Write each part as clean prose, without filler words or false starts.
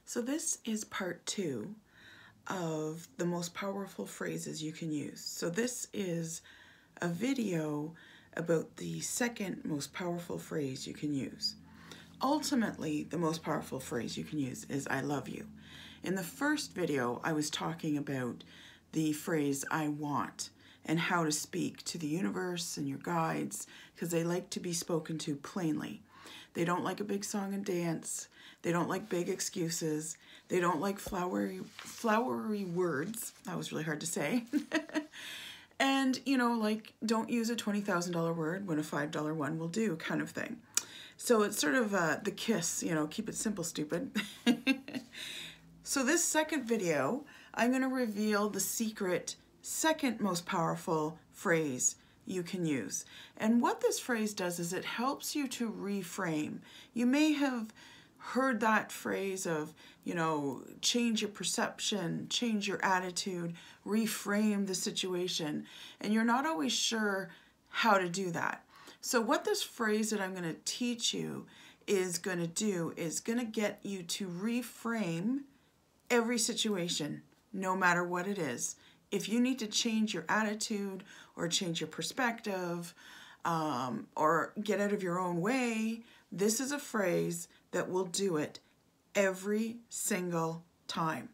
So this is part 2 of the most powerful phrases you can use. So this is a video about the second most powerful phrase you can use. Ultimately, the most powerful phrase you can use is I love you. In the first video, I was talking about the phrase I want and how to speak to the universe and your guides because they like to be spoken to plainly. They don't like a big song and dance. They don't like big excuses. They don't like flowery words. That was really hard to say. And, you know, like, don't use a $20,000 word when a $5 one will do kind of thing. So it's sort of the KISS, you know, keep it simple, stupid. So this second video, I'm going to reveal the secret second most powerful phrase you can use. And what this phrase does is it helps you to reframe. You may have heard that phrase of, you know, change your perception, change your attitude, reframe the situation, and you're not always sure how to do that. So what this phrase that I'm going to teach you is going to do is going to get you to reframe every situation, no matter what it is. If you need to change your attitude or change your perspective or get out of your own way, this is a phrase that will do it every single time.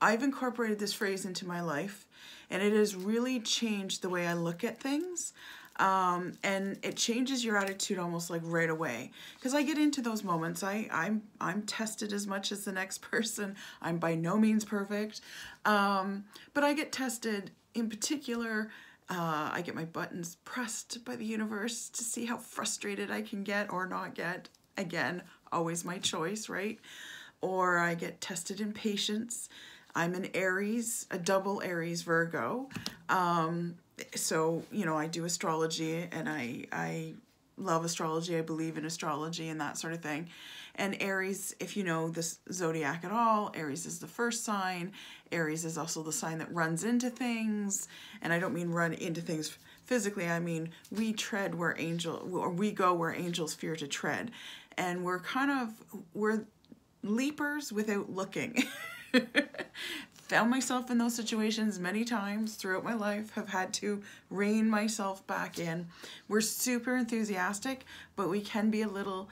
I've incorporated this phrase into my life, and it has really changed the way I look at things. And it changes your attitude almost like right away. Because I get into those moments. I'm tested as much as the next person. I'm by no means perfect. But I get tested in particular. I get my buttons pressed by the universe to see how frustrated I can get or not get. Again, always my choice, right? Or I get tested in patience. I'm an Aries, a double Aries Virgo. So, you know, I do astrology and I love astrology. I believe in astrology and that sort of thing. And Aries, if you know this zodiac at all, Aries is the first sign. Aries is also the sign that runs into things. And I don't mean run into things physically. I mean, we tread where we go where angels fear to tread. And we're leapers without looking. Found myself in those situations many times throughout my life, have had to rein myself back in. We're super enthusiastic, but we can be a little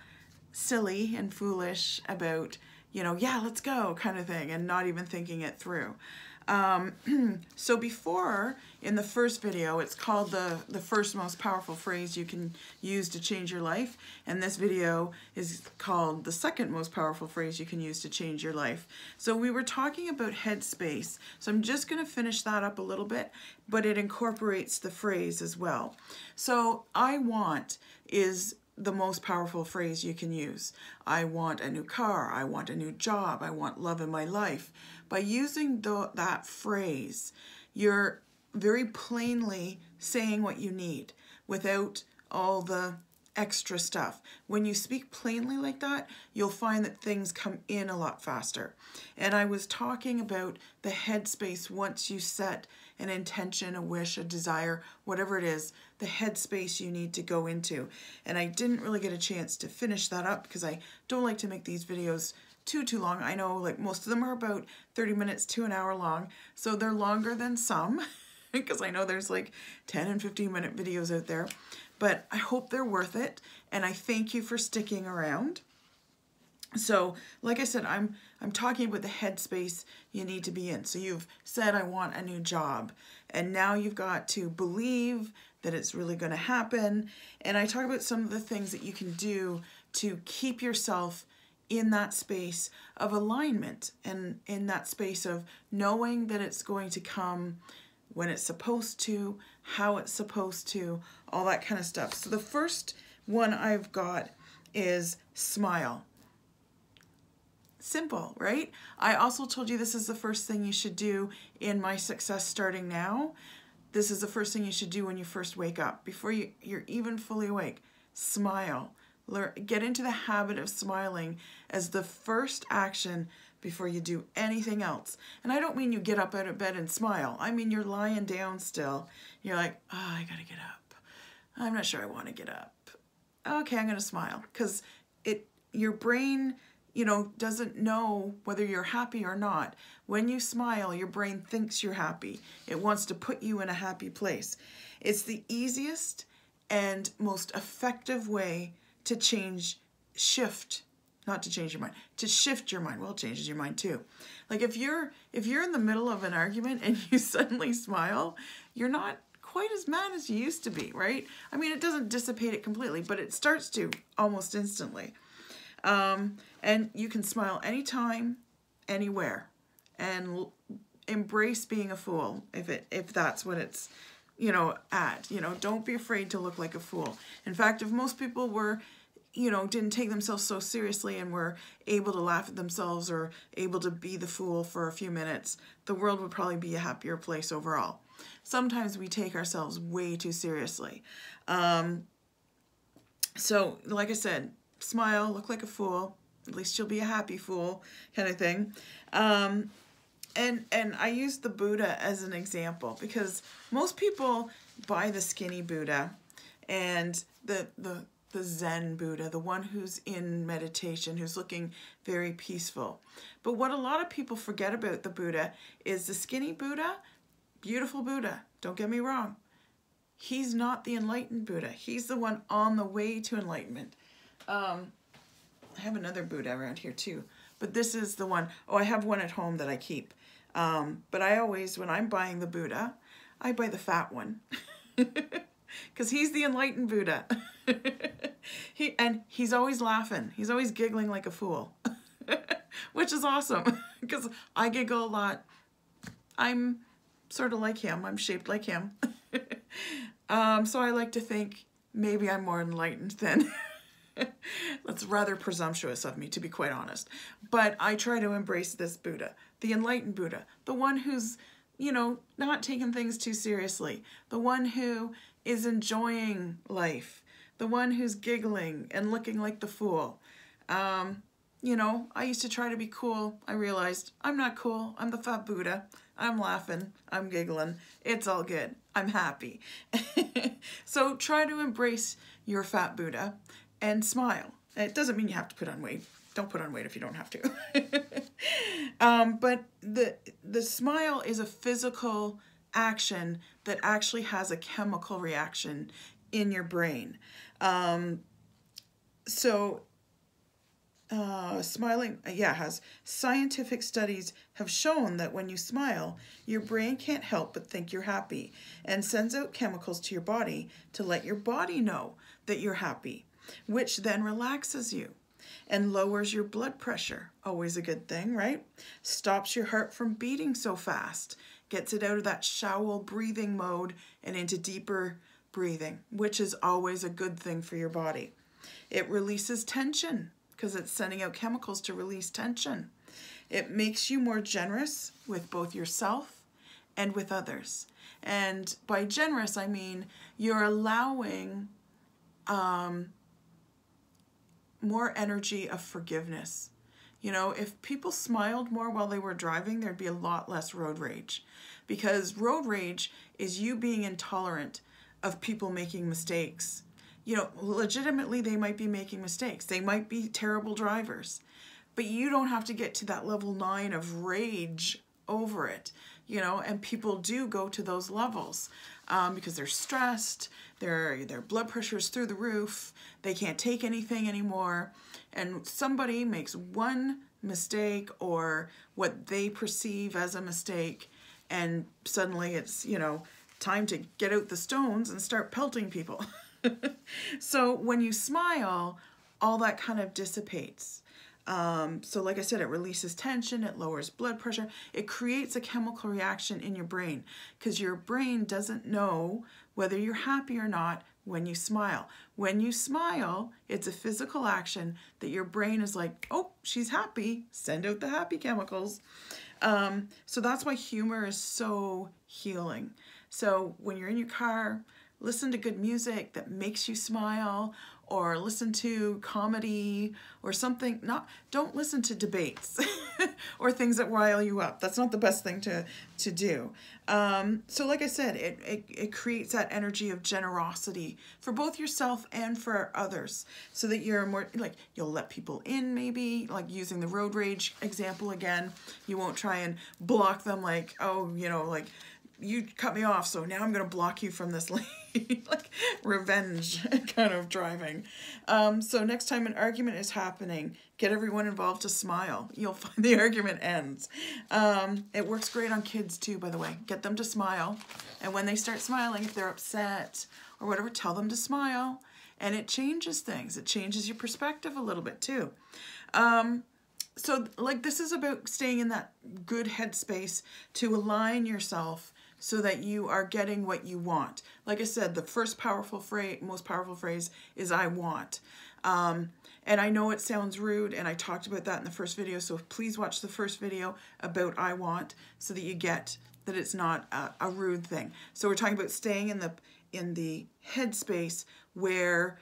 silly and foolish about, you know, yeah, let's go kind of thing, and not even thinking it through. So before, in the first video, it's called the first most powerful phrase you can use to change your life. And this video is called the second most powerful phrase you can use to change your life. So we were talking about headspace. So I'm just going to finish that up a little bit, but it incorporates the phrase as well. So I want is the most powerful phrase you can use. I want a new car. I want a new job. I want love in my life. By using that phrase, you're very plainly saying what you need without all the extra stuff. When you speak plainly like that, you'll find that things come in a lot faster. And I was talking about the headspace once you set an intention, a wish, a desire, whatever it is, the headspace you need to go into. And I didn't really get a chance to finish that up because I don't like to make these videos too long. I know like most of them are about 30 minutes to an hour long, so they're longer than some because I know there's like 10 and 15-minute videos out there, but I hope they're worth it, and I thank you for sticking around. So like I said, I'm talking about the headspace you need to be in. So you've said I want a new job, and now you've got to believe that it's really going to happen. And I talk about some of the things that you can do to keep yourself in that space of alignment and in that space of knowing that it's going to come when it's supposed to, how it's supposed to, all that kind of stuff. So the first one I've got is smile. Simple, right? I also told you this is the first thing you should do in My Success Starting Now. This is the first thing you should do when you first wake up, before you're even fully awake. Smile. Get into the habit of smiling as the first action before you do anything else. And I don't mean you get up out of bed and smile. I mean you're lying down still. You're like, oh, I gotta get up. I'm not sure I want to get up. Okay, I'm gonna smile. Because your brain doesn't know whether you're happy or not. When you smile, your brain thinks you're happy. It wants to put you in a happy place. It's the easiest and most effective way to shift your mind. Well, it changes your mind too. Like if you're in the middle of an argument and you suddenly smile, you're not quite as mad as you used to be, right? I mean, it doesn't dissipate it completely, but it starts to almost instantly. And you can smile anytime, anywhere, and embrace being a fool if that's what it's, at. Don't be afraid to look like a fool. In fact, if most people were, didn't take themselves so seriously and were able to laugh at themselves or able to be the fool for a few minutes, the world would probably be a happier place overall. Sometimes we take ourselves way too seriously. So, like I said, smile, look like a fool. At least you'll be a happy fool, kind of thing. And I use the Buddha as an example because most people buy the skinny Buddha and the Zen Buddha, the one who's in meditation, who's looking very peaceful. But what a lot of people forget about the Buddha is the skinny Buddha, beautiful Buddha, don't get me wrong. He's not the enlightened Buddha. He's the one on the way to enlightenment. I have another Buddha around here too, but this is the one. Oh, I have one at home that I keep. But I always, when I'm buying the Buddha, I buy the fat one because he's the enlightened Buddha. He's always laughing. He's always giggling like a fool, which is awesome because I giggle a lot. I'm sort of like him. I'm shaped like him. So I like to think maybe I'm more enlightened than... That's rather presumptuous of me, to be quite honest. But I try to embrace this Buddha, the enlightened Buddha, the one who's, not taking things too seriously, the one who is enjoying life, the one who's giggling and looking like the fool. I used to try to be cool. I realized I'm not cool. I'm the fat Buddha. I'm laughing. I'm giggling. It's all good. I'm happy. So try to embrace your fat Buddha and smile. It doesn't mean you have to put on weight. Don't put on weight if you don't have to. But the smile is a physical action that actually has a chemical reaction in your brain. Smiling, has scientific studies have shown that when you smile, your brain can't help but think you're happy and sends out chemicals to your body to let your body know that you're happy, which then relaxes you and lowers your blood pressure. Always a good thing, right? Stops your heart from beating so fast, gets it out of that shallow breathing mode and into deeper breathing, which is always a good thing for your body. It releases tension because it's sending out chemicals to release tension. It makes you more generous with both yourself and with others. And by generous, I mean you're allowing more energy of forgiveness. If people smiled more while they were driving, there'd be a lot less road rage. Because road rage is you being intolerant of people making mistakes. Legitimately, they might be making mistakes. They might be terrible drivers. But you don't have to get to that level 9 of rage over it. And people do go to those levels because they're stressed, their blood pressure is through the roof, they can't take anything anymore, and somebody makes one mistake or what they perceive as a mistake, and suddenly it's, time to get out the stones and start pelting people. So when you smile, all that kind of dissipates. So like I said, it releases tension, it lowers blood pressure, it creates a chemical reaction in your brain because your brain doesn't know whether you're happy or not when you smile. When you smile, it's a physical action that your brain is like, oh, she's happy, send out the happy chemicals. So that's why humor is so healing. So when you're in your car, listen to good music that makes you smile, or listen to comedy or something. Don't listen to debates or things that rile you up. That's not the best thing to do. So like I said, it creates that energy of generosity for both yourself and for others, so that you're more like, you'll let people in, maybe like using the road rage example again. You won't try and block them like, oh, you know, like, you cut me off, so now I'm going to block you from this lane. Like revenge kind of driving. So next time an argument is happening, get everyone involved to smile. You'll find the argument ends. It works great on kids too, by the way. Get them to smile. And when they start smiling, if they're upset or whatever, tell them to smile. And it changes things. It changes your perspective a little bit too. So like, this is about staying in that good headspace to align yourself so that you are getting what you want. Like I said, the first powerful phrase, most powerful phrase is I want. And I know it sounds rude, and I talked about that in the first video, so please watch the first video about I want so that you get that it's not a rude thing. So we're talking about staying in the headspace where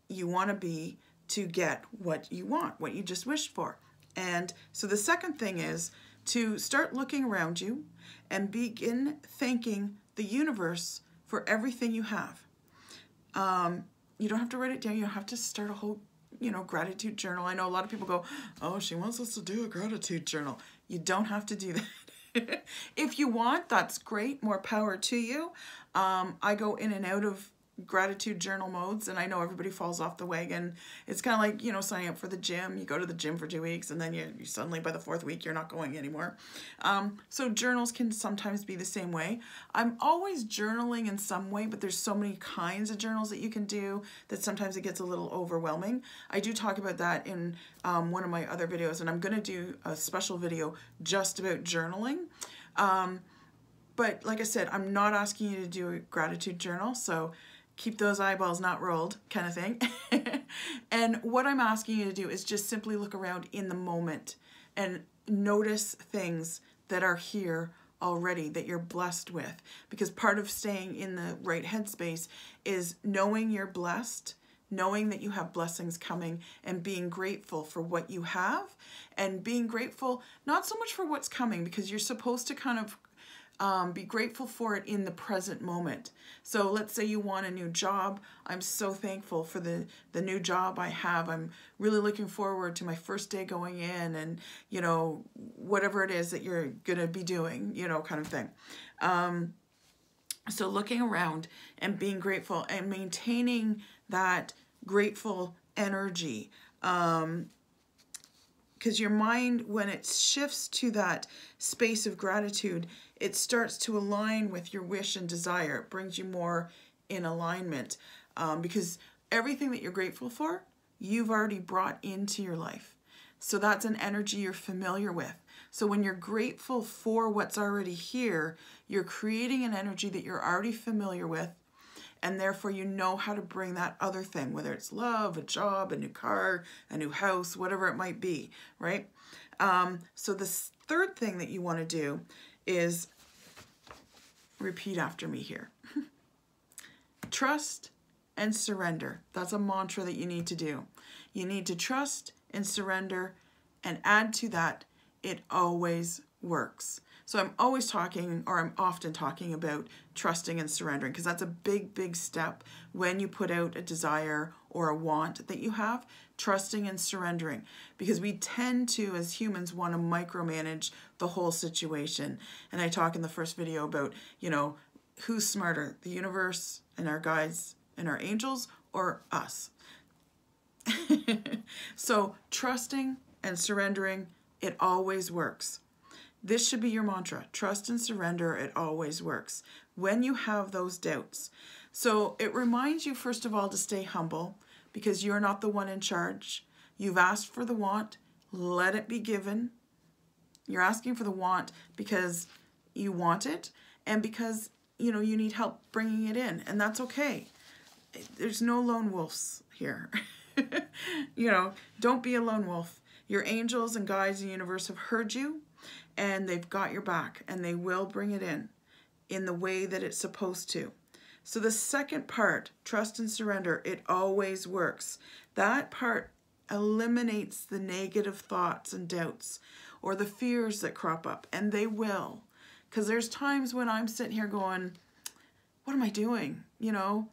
you want to be to get what you want, what you just wished for. And so the second thing is to start looking around you and begin thanking the universe for everything you have. You don't have to write it down. You don't have to start a whole, you know, gratitude journal. I know a lot of people go, oh, she wants us to do a gratitude journal. You don't have to do that. If you want, that's great. More power to you. I go in and out of gratitude journal modes, and I know everybody falls off the wagon. It's kind of like, you know, signing up for the gym. You go to the gym for 2 weeks, and then you suddenly by the 4th week you're not going anymore. So journals can sometimes be the same way. I'm always journaling in some way, but there's so many kinds of journals that you can do that sometimes it gets a little overwhelming. I do talk about that in one of my other videos, and I'm going to do a special video just about journaling. But like I said, I'm not asking you to do a gratitude journal, so keep those eyeballs not rolled kind of thing. And what I'm asking you to do is just simply look around in the moment and notice things that are here already that you're blessed with. Because part of staying in the right headspace is knowing you're blessed, knowing that you have blessings coming, and being grateful for what you have, and being grateful not so much for what's coming, because you're supposed to kind of be grateful for it in the present moment. So let's say you want a new job. I'm so thankful for the new job I have. I'm really looking forward to my first day going in, and, you know, whatever it is that you're going to be doing, you know, kind of thing. So looking around and being grateful and maintaining that grateful energy. Because your mind, when it shifts to that space of gratitude, it starts to align with your wish and desire. It brings you more in alignment, because everything that you're grateful for, you've already brought into your life. So that's an energy you're familiar with. So when you're grateful for what's already here, you're creating an energy that you're already familiar with, and therefore you know how to bring that other thing, whether it's love, a job, a new car, a new house, whatever it might be, right? So the third thing that you want to do is repeat after me here. Trust and surrender. That's a mantra that you need to do. You need to trust and surrender, and add to that, it always works. So I'm always talking, or I'm often talking about trusting and surrendering, because that's a big, big step when you put out a desire or a want that you have, trusting and surrendering, because we tend to, as humans, want to micromanage the whole situation. And I talk in the first video about, you know, who's smarter, the universe and our guides and our angels, or us? So trusting and surrendering, it always works. This should be your mantra. Trust and surrender, it always works. When you have those doubts. So it reminds you, first of all, to stay humble, because you're not the one in charge. You've asked for the want, let it be given. You're asking for the want because you want it, and because, you know, you need help bringing it in, and that's okay. There's no lone wolves here. You know, don't be a lone wolf. Your angels and guides in the universe have heard you, and they've got your back, and they will bring it in the way that it's supposed to. So the second part, trust and surrender, it always works. That part eliminates the negative thoughts and doubts or the fears that crop up, and they will. Because there's times when I'm sitting here going, what am I doing? You know,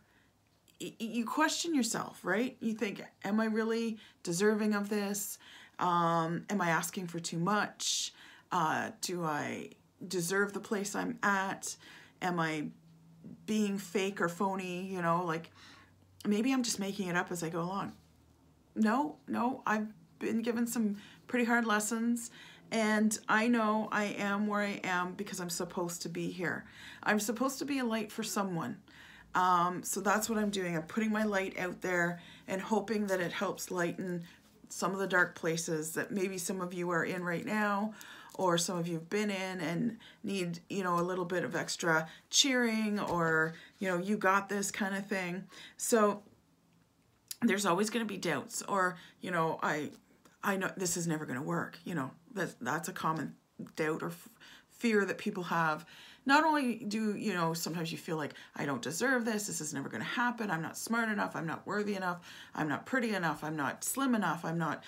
you question yourself, right? You think, am I really deserving of this? Am I asking for too much? Do I deserve the place I'm at? Am I being fake or phony? You know, like maybe I'm just making it up as I go along. No, I've been given some pretty hard lessons, and I know I am where I am because I'm supposed to be here. I'm supposed to be a light for someone. So that's what I'm doing. I'm putting my light out there and hoping that it helps lighten some of the dark places that maybe some of you are in right now, or some of you have been in and need, you know, a little bit of extra cheering, or, you know, you got this kind of thing. So there's always going to be doubts, or, you know, I know this is never going to work. You know, that's a common doubt or fear that people have. Not only do, you know, sometimes you feel like, I don't deserve this is never going to happen, I'm not smart enough, I'm not worthy enough, I'm not pretty enough, I'm not slim enough, I'm not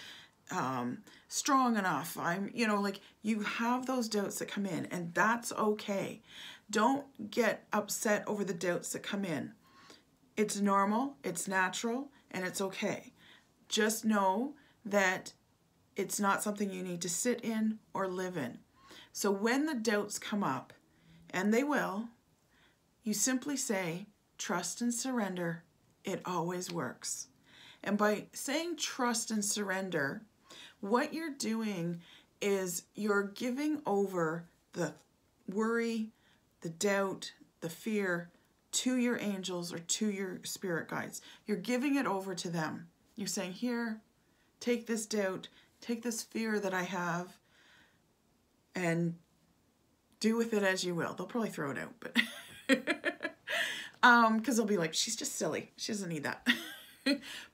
strong enough, I'm, you know, like you have those doubts that come in, and that's okay. Don't get upset over the doubts that come in. It's normal, it's natural, and it's okay. Just know that it's not something you need to sit in or live in. So when the doubts come up, and they will, you simply say, trust and surrender, it always works. And by saying trust and surrender, what you're doing is you're giving over the worry, the doubt, the fear to your angels or to your spirit guides. You're giving it over to them. You're saying, here, take this doubt, take this fear that I have, and do with it as you will. They'll probably throw it out, but because they'll be like, she's just silly. She doesn't need that.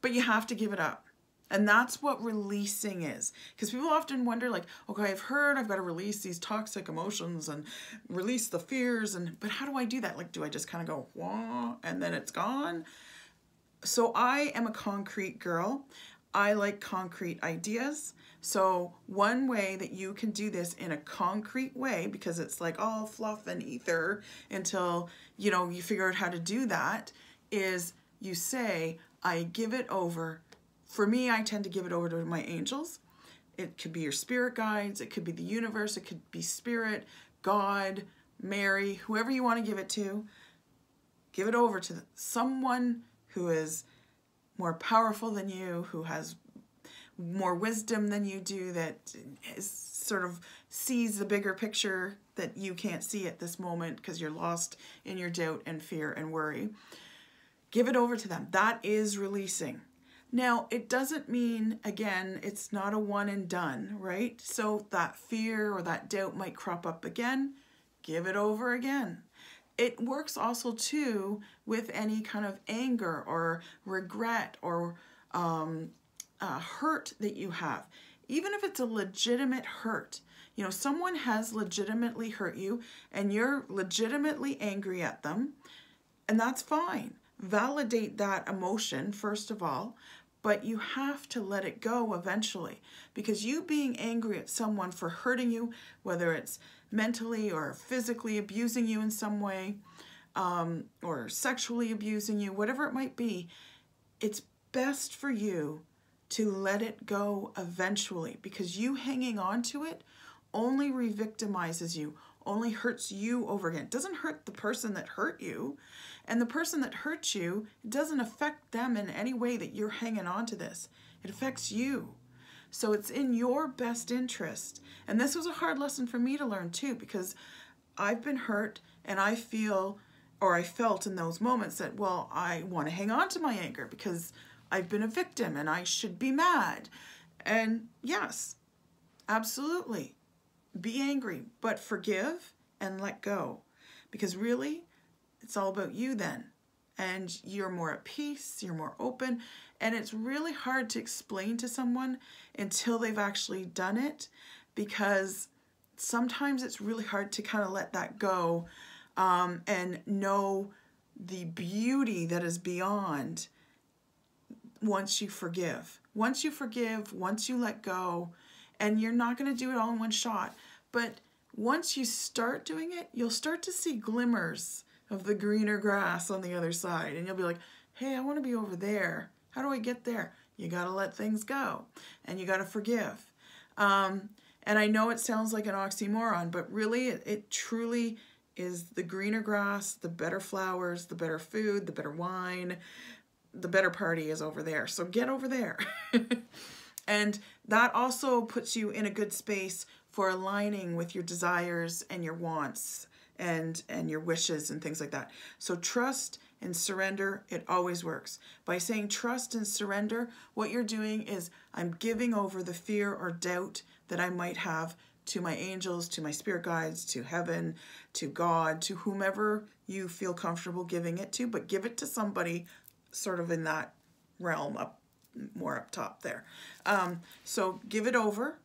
But you have to give it up. And that's what releasing is. Because people often wonder, like, okay, I've got to release these toxic emotions and release the fears, but how do I do that? Like, do I just kind of go, wah, and then it's gone? So I am a concrete girl. I like concrete ideas. So one way that you can do this in a concrete way, because it's like all fluff and ether until, you know, you figure out how to do that, is you say, I give it over. For me, I tend to give it over to my angels. It could be your spirit guides. It could be the universe. It could be spirit, God, Mary, whoever you want to give it to. Give it over to someone who is more powerful than you, who has more wisdom than you do, that is sort of sees the bigger picture that you can't see at this moment because you're lost in your doubt and fear and worry. Give it over to them. That is releasing. Now, it doesn't mean, again, it's not a one and done, right? So that fear or that doubt might crop up again. Give it over again. It works also too with any kind of anger or regret or hurt that you have. Even if it's a legitimate hurt, you know, someone has legitimately hurt you and you're legitimately angry at them, and that's fine. Validate that emotion, first of all, but you have to let it go eventually, because you being angry at someone for hurting you, whether it's mentally or physically abusing you in some way, or sexually abusing you, whatever it might be, it's best for you to let it go eventually, because you hanging on to it only re-victimizes you, only hurts you over again. It doesn't hurt the person that hurt you, and the person that hurt you, it doesn't affect them in any way that you're hanging on to this. It affects you. So it's in your best interest. And this was a hard lesson for me to learn too, because I've been hurt and I feel, or I felt in those moments that, well, I want to hang on to my anger because I've been a victim and I should be mad. And yes, absolutely, be angry, but forgive and let go, because really it's all about you then. And you're more at peace, you're more open, and it's really hard to explain to someone until they've actually done it, because sometimes it's really hard to kind of let that go and know the beauty that is beyond once you forgive. Once you forgive, once you let go, and you're not going to do it all in one shot, but once you start doing it, you'll start to see glimmers of the greener grass on the other side, and you'll be like, hey, I want to be over there. How do I get there? You got to let things go, and you got to forgive. And I know it sounds like an oxymoron, but really it truly is the greener grass, the better flowers, the better food, the better wine, the better party is over there. So get over there. And that also puts you in a good space for aligning with your desires and your wants and your wishes and things like that. So trust and surrender, it always works. By saying trust and surrender, what you're doing is I'm giving over the fear or doubt that I might have to my angels, to my spirit guides, to heaven, to God, to whomever you feel comfortable giving it to, but give it to somebody sort of in that realm more up top there. So give it over,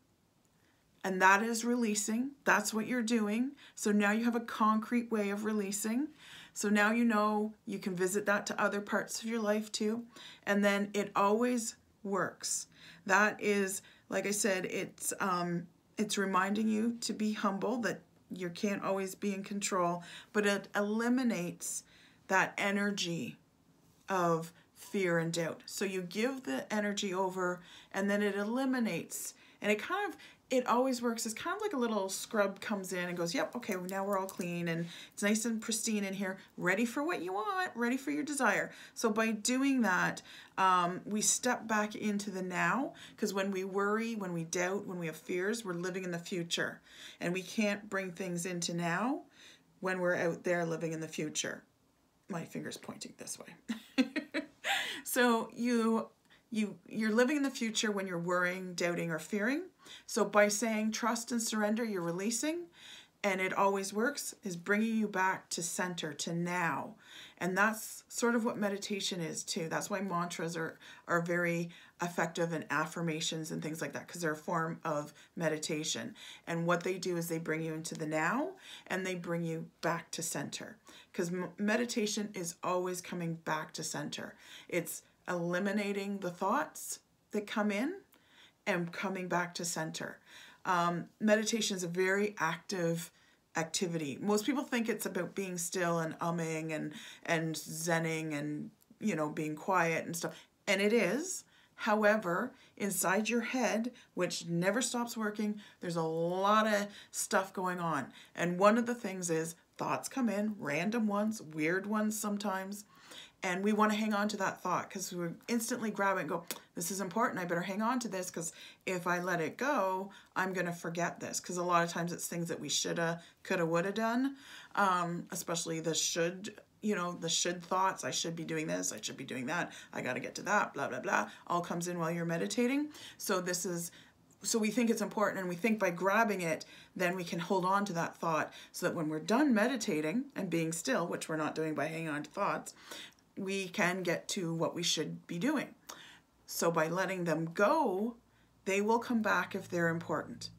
and that is releasing. That's what you're doing. So now you have a concrete way of releasing. So now you know you can visit that to other parts of your life too. And then it always works. That is, like I said, it's reminding you to be humble, that you can't always be in control, but it eliminates that energy of fear and doubt. So you give the energy over, and then it eliminates, and it always works. It's kind of like a little scrub comes in and goes, yep, okay, well, now we're all clean and it's nice and pristine in here, ready for what you want, ready for your desire. So by doing that, we step back into the now, because when we worry, when we doubt, when we have fears, we're living in the future, and we can't bring things into now when we're out there living in the future. My finger's pointing this way. So you're living in the future when you're worrying, doubting, or fearing. So by saying trust and surrender, you're releasing, and it always works, is bringing you back to center, to now. And that's sort of what meditation is too. That's why mantras are very effective, and affirmations and things like that, because they're a form of meditation. And what they do is they bring you into the now, and they bring you back to center. Because meditation is always coming back to center. It's eliminating the thoughts that come in and coming back to center. Meditation is a very active activity. Most people think it's about being still and umming and zenning and, being quiet and stuff. And it is. However, inside your head, which never stops working, there's a lot of stuff going on. And one of the things is thoughts come in, random ones, weird ones sometimes. And we want to hang on to that thought because we instantly grab it and go, this is important. I better hang on to this, because if I let it go, I'm going to forget this. Because a lot of times it's things that we shoulda, coulda, woulda done, especially the should, the should thoughts. I should be doing this. I should be doing that. I got to get to that, blah, blah, blah. All comes in while you're meditating. So we think it's important, and we think by grabbing it, then we can hold on to that thought, so that when we're done meditating and being still, which we're not doing by hanging on to thoughts, we can get to what we should be doing. So by letting them go, they will come back if they're important.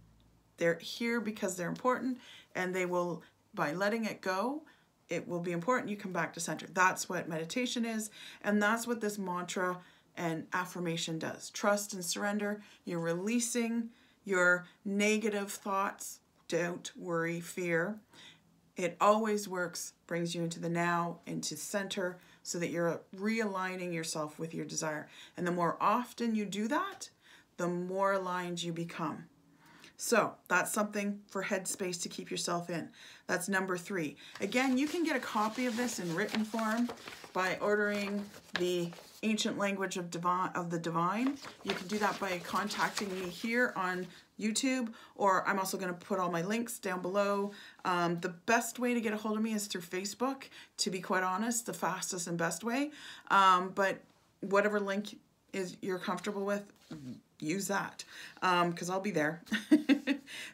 They're here because they're important, and they will, by letting it go, it will be important. You come back to center. That's what meditation is, and that's what this mantra and affirmation does. Trust and surrender. You're releasing your negative thoughts, doubt, worry, fear. It always works, brings you into the now, into center, so that you're realigning yourself with your desire. And the more often you do that, the more aligned you become. So that's something for Headspace to keep yourself in. That's number 3. Again, you can get a copy of this in written form by ordering the Ancient Language of the Divine. You can do that by contacting me here on YouTube, or I'm also going to put all my links down below. The best way to get a hold of me is through Facebook, to be quite honest, the fastest and best way. But whatever link you're comfortable with, use that, because I'll be there.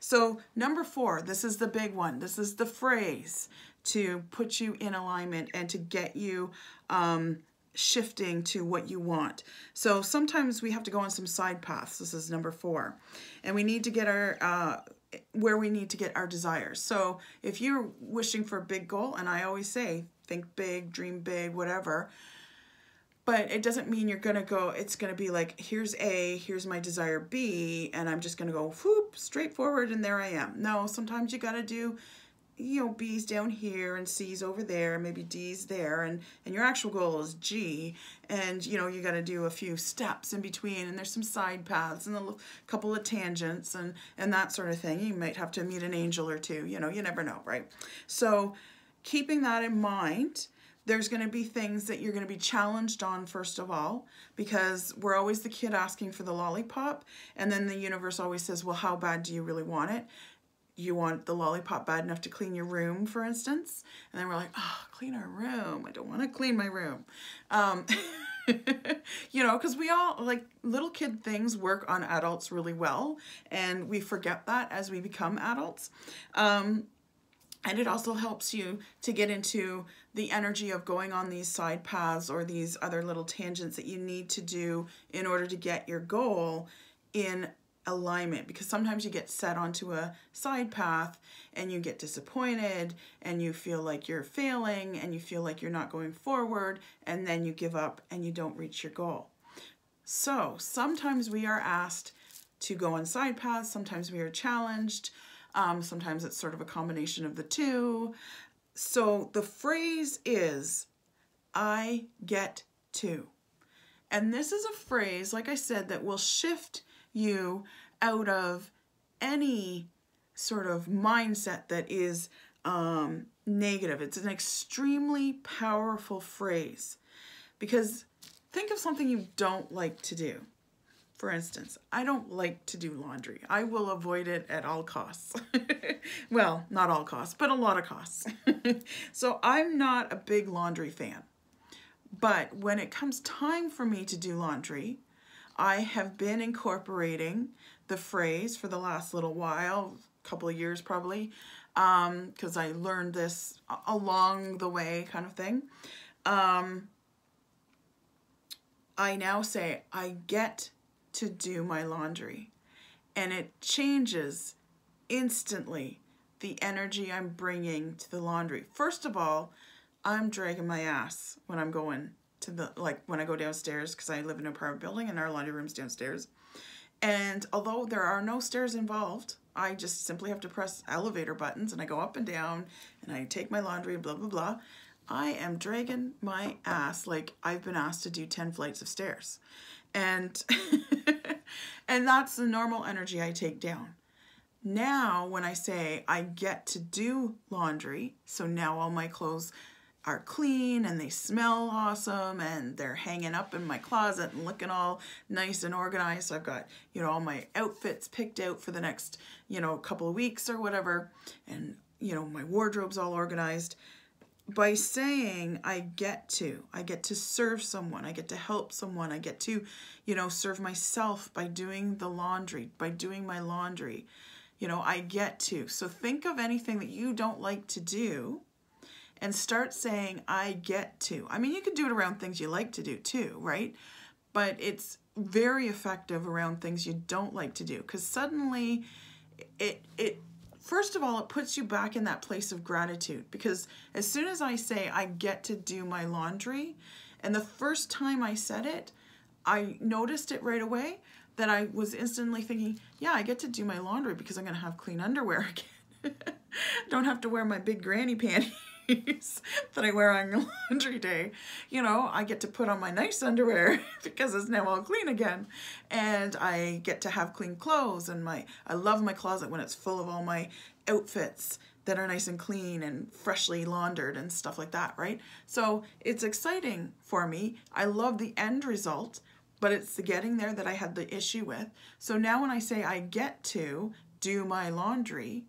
So number 4, this is the big one. This is the phrase to put you in alignment and to get you shifting to what you want. So sometimes we have to go on some side paths. This is number 4. And we need to get our, where we need to get our desires. So if you're wishing for a big goal, and I always say, think big, dream big, whatever. But it doesn't mean you're going to go, it's going to be like, here's A, here's my desire B, and I'm just going to go whoop, straight forward, and there I am. No, sometimes you got to do, you know, B's down here and C's over there, maybe D's there, and your actual goal is G, and, you know, you got to do a few steps in between, and there's some side paths and a couple of tangents and that sort of thing. You might have to meet an angel or two, you know, you never know, right? So keeping that in mind, there's going to be things that you're going to be challenged on, first of all, because we're always the kid asking for the lollipop, and then the universe always says, well, how bad do you really want it? You want the lollipop bad enough to clean your room, for instance? And then we're like, oh, clean our room. I don't want to clean my room. You know, because we all, like, little kid things work on adults really well, and we forget that as we become adults. And it also helps you to get into the energy of going on these side paths or these other little tangents that you need to do in order to get your goal in alignment. Because sometimes you get set onto a side path and you get disappointed and you feel like you're failing and you feel like you're not going forward, and then you give up and you don't reach your goal. So sometimes we are asked to go on side paths, sometimes we are challenged. Sometimes it's sort of a combination of the two. So the phrase is, I get to. And this is a phrase, like I said, that will shift you out of any sort of mindset that is negative. It's an extremely powerful phrase, because think of something you don't like to do. For instance, I don't like to do laundry. I will avoid it at all costs. Well, not all costs, but a lot of costs. So I'm not a big laundry fan. But when it comes time for me to do laundry, I have been incorporating the phrase for the last little while, a couple of years probably, because I learned this along the way kind of thing. I now say, I get to do my laundry, and it changes instantly the energy I'm bringing to the laundry. First of all, I'm dragging my ass when I'm going to the, like when I go downstairs, because I live in an apartment building and our laundry room's downstairs. And although there are no stairs involved, I just simply have to press elevator buttons and I go up and down and I take my laundry and blah, blah, blah. I am dragging my ass like I've been asked to do 10 flights of stairs. And and that's the normal energy I take down. Now, when I say I get to do laundry, so now all my clothes are clean and they smell awesome and they're hanging up in my closet and looking all nice and organized. So I've got, you know, all my outfits picked out for the next, you know, couple of weeks or whatever. And, you know, my wardrobe's all organized. By saying I get to serve someone, I get to help someone, I get to, you know, serve myself by doing the laundry, by doing my laundry, you know, I get to. So think of anything that you don't like to do and start saying I get to. I mean, you can do it around things you like to do too, right? But it's very effective around things you don't like to do, because suddenly first of all, it puts you back in that place of gratitude, because as soon as I say I get to do my laundry, and the first time I said it, I noticed it right away that I was instantly thinking, yeah, I get to do my laundry because I'm going to have clean underwear again. Don't have to wear my big granny panties that I wear on laundry day. You know, I get to put on my nice underwear because it's now all clean again. And I get to have clean clothes, and I love my closet when it's full of all my outfits that are nice and clean and freshly laundered and stuff like that, right? So it's exciting for me. I love the end result, but it's the getting there that I had the issue with. So now when I say I get to do my laundry,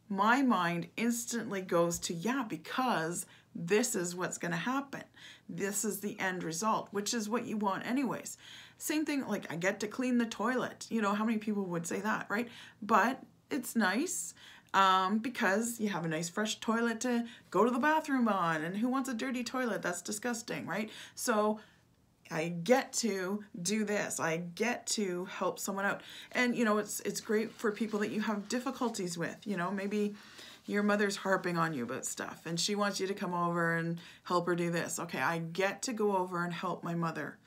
my mind instantly goes to, yeah, because this is what's going to happen. This is the end result, which is what you want anyways. Same thing, like I get to clean the toilet. You know, how many people would say that, right? But it's nice because you have a nice fresh toilet to go to the bathroom on, and who wants a dirty toilet? That's disgusting, right? So I get to do this. I get to help someone out. And, you know, it's great for people that you have difficulties with. You know, maybe your mother's harping on you about stuff and she wants you to come over and help her do this. Okay, I get to go over and help my mother.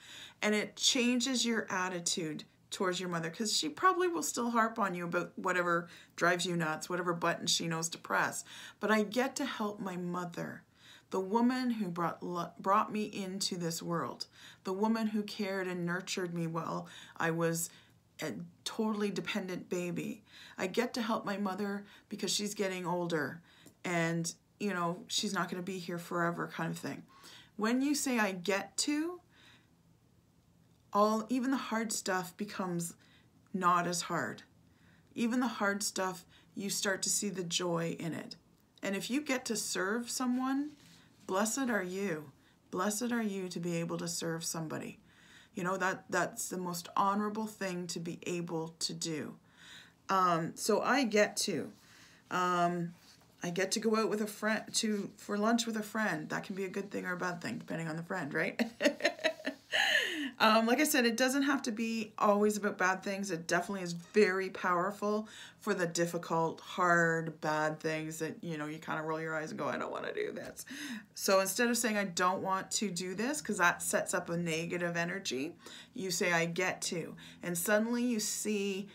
And it changes your attitude towards your mother, because she probably will still harp on you about whatever drives you nuts, whatever button she knows to press. But I get to help my mother, the woman who brought me into this world, the woman who cared and nurtured me while I was a totally dependent baby. I get to help my mother because she's getting older and, you know, she's not going to be here forever, kind of thing. When you say I get to, even the hard stuff becomes not as hard. Even the hard stuff, you start to see the joy in it. And if you get to serve someone, blessed are you. Blessed are you to be able to serve somebody. You know, that's the most honorable thing to be able to do. So I get to go out with a friend for lunch with a friend. That can be a good thing or a bad thing, depending on the friend, right? Like I said, it doesn't have to be always about bad things. It definitely is very powerful for the difficult, hard, bad things that, you know, you kind of roll your eyes and go, I don't want to do this. So instead of saying I don't want to do this, because that sets up a negative energy, you say I get to. And suddenly you see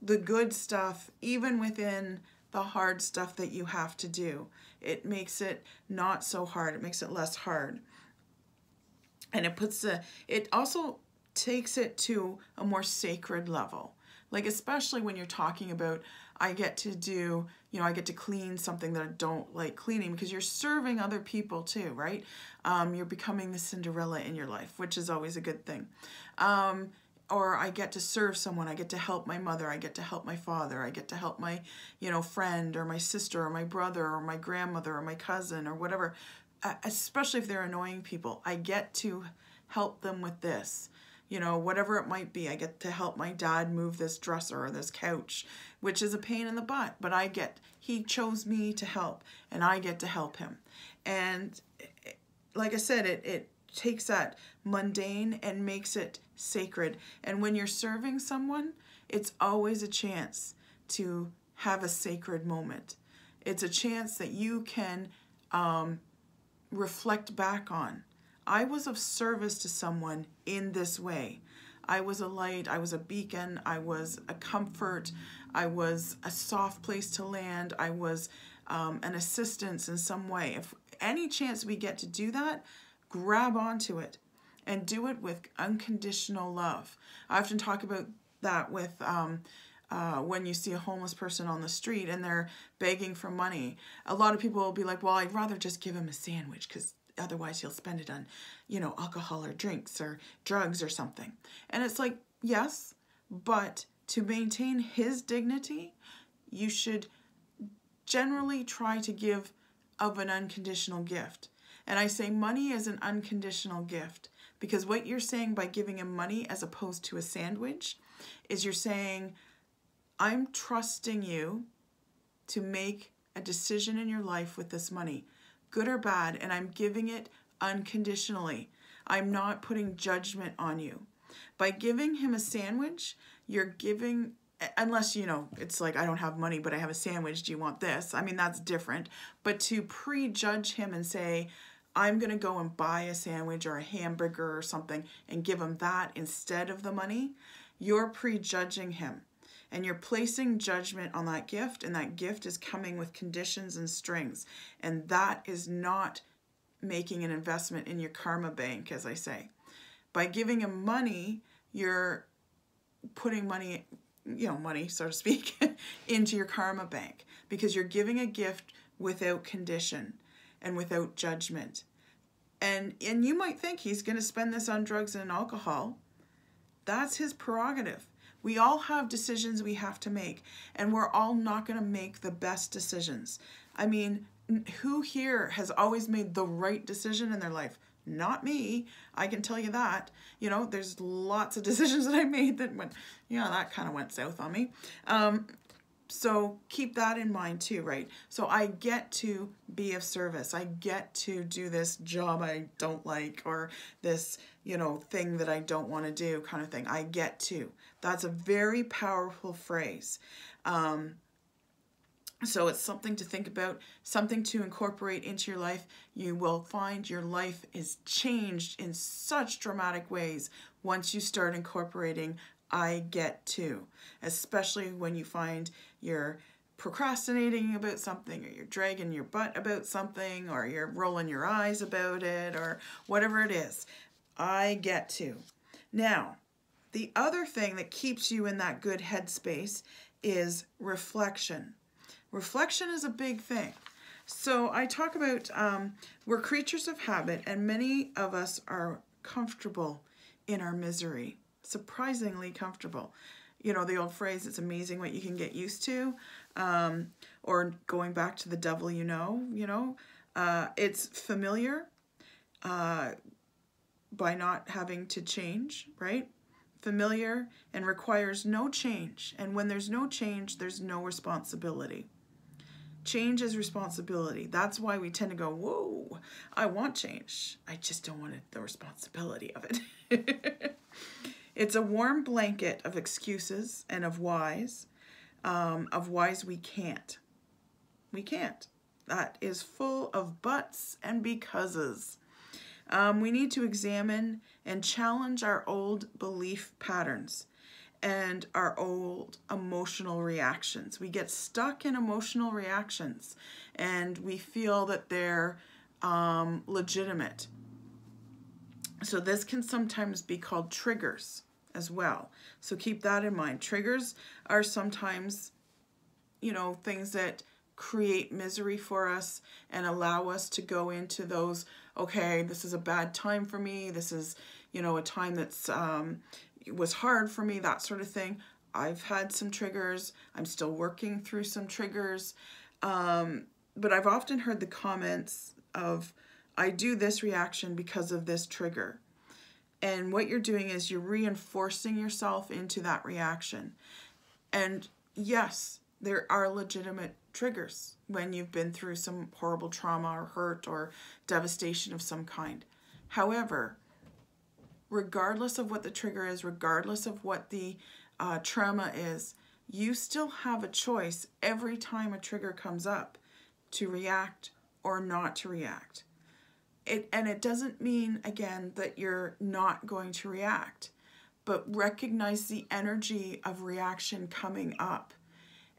the good stuff, even within the hard stuff that you have to do. It makes it not so hard. It makes it less hard. And it also takes it to a more sacred level. Like, especially when you're talking about, I get to do, you know, I get to clean something that I don't like cleaning, because you're serving other people too, right? You're becoming the Cinderella in your life, which is always a good thing. Or I get to serve someone, I get to help my mother, I get to help my father, I get to help my, you know, friend or my sister or my brother or my grandmother or my cousin or whatever. Especially if they're annoying people, I get to help them with this, you know, whatever it might be. I get to help my dad move this dresser or this couch, which is a pain in the butt, but he chose me to help, and I get to help him. And like I said, it takes that mundane and makes it sacred. And when you're serving someone, it's always a chance to have a sacred moment. It's a chance that you can reflect back on. I was of service to someone in this way. I was a light, I was a beacon, I was a comfort, I was a soft place to land, I was an assistance in some way. If any chance we get to do that, grab onto it and do it with unconditional love. I often talk about that with when you see a homeless person on the street and they're begging for money. A lot of people will be like, well, I'd rather just give him a sandwich because otherwise he'll spend it on, you know, alcohol or drinks or drugs or something. And it's like, yes, but to maintain his dignity, you should generally try to give of an unconditional gift. And I say money is an unconditional gift, because what you're saying by giving him money as opposed to a sandwich is you're saying, I'm trusting you to make a decision in your life with this money, good or bad, and I'm giving it unconditionally. I'm not putting judgment on you. By giving him a sandwich, you're giving, unless, you know, it's like, I don't have money, but I have a sandwich, do you want this? I mean, that's different. But to prejudge him and say, I'm going to go and buy a sandwich or a hamburger or something and give him that instead of the money, you're prejudging him. And you're placing judgment on that gift, and that gift is coming with conditions and strings. And that is not making an investment in your karma bank, as I say. By giving him money, you're putting money, you know, money, so to speak, into your karma bank, because you're giving a gift without condition and without judgment. And you might think he's going to spend this on drugs and alcohol. That's his prerogative. We all have decisions we have to make, and we're all not going to make the best decisions. I mean, who here has always made the right decision in their life? Not me. I can tell you that. You know, there's lots of decisions that I made that went, yeah, that kind of went south on me. So keep that in mind too, right? So I get to be of service. I get to do this job I don't like, or this, you know, thing that I don't want to do, kind of thing. I get to. That's a very powerful phrase. So it's something to think about, something to incorporate into your life. You will find your life is changed in such dramatic ways once you start incorporating I get to, especially when you find you're procrastinating about something, or you're dragging your butt about something, or you're rolling your eyes about it, or whatever it is. I get to. Now, the other thing that keeps you in that good headspace is reflection. Reflection is a big thing. So I talk about we're creatures of habit, and many of us are comfortable in our misery, surprisingly comfortable. You know, the old phrase, it's amazing what you can get used to, or going back to the devil it's familiar by not having to change, right? Familiar and requires no change. And when there's no change, there's no responsibility. Change is responsibility. That's why we tend to go, whoa, I want change. I just don't want the responsibility of it. It's a warm blanket of excuses and of whys we can't. We can't. That is full of buts and becauses. We need to examine and challenge our old belief patterns and our old emotional reactions. We get stuck in emotional reactions and we feel that they're legitimate. So this can sometimes be called triggers as well. So keep that in mind. Triggers are sometimes, things that create misery for us and allow us to go into those, okay, this is a bad time for me. This is, a time that's was hard for me, that sort of thing. I've had some triggers. I'm still working through some triggers. But I've often heard the comments of, I do this reaction because of this trigger. And what you're doing is you're reinforcing yourself into that reaction. And yes, there are legitimate triggers when you've been through some horrible trauma or hurt or devastation of some kind. However, regardless of what the trigger is, regardless of what the trauma is, you still have a choice every time a trigger comes up to react or not to react. And it doesn't mean, again, that you're not going to react, but recognize the energy of reaction coming up.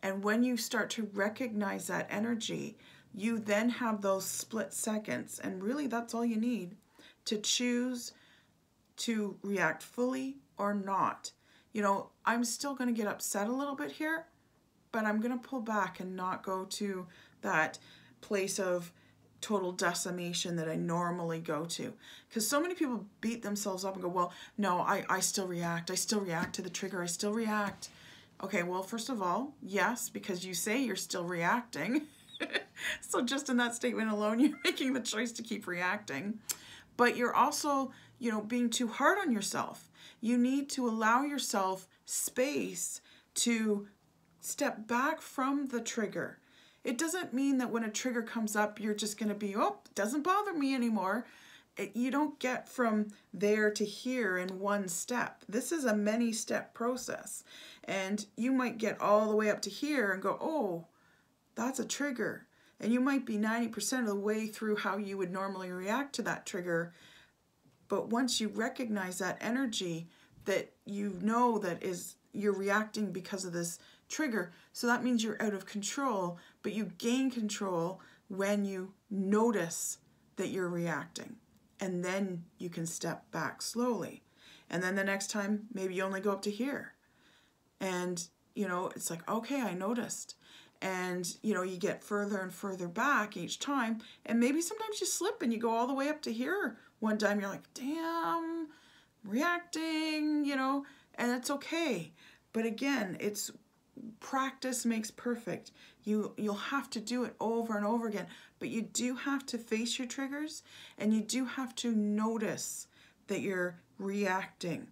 And when you start to recognize that energy, you then have those split seconds, and really that's all you need, to choose to react fully or not. I'm still going to get upset a little bit here, but I'm going to pull back and not go to that place of total decimation that I normally go to. Because so many people beat themselves up and go, well, no, I still react. I still react to the trigger. I still react. Okay, well, first of all, yes, because you say you're still reacting. So just in that statement alone, you're making the choice to keep reacting. But you're also, being too hard on yourself. You need to allow yourself space to step back from the trigger. It doesn't mean that when a trigger comes up, you're just going to be, oh, it doesn't bother me anymore. You don't get from there to here in one step. This is a many-step process. And you might get all the way up to here and go, oh, that's a trigger. And you might be 90% of the way through how you would normally react to that trigger. But once you recognize that energy that that is you're reacting because of this trigger, so that means you're out of control, but you gain control when you notice that you're reacting. And then you can step back slowly. And then the next time, maybe you only go up to here. And, it's like, okay, I noticed. And, you get further and further back each time. And maybe sometimes you slip and you go all the way up to here. One time you're like, damn, reacting, and it's okay. But again, it's practice makes perfect. You'll have to do it over and over again, but you do have to face your triggers and you do have to notice that you're reacting.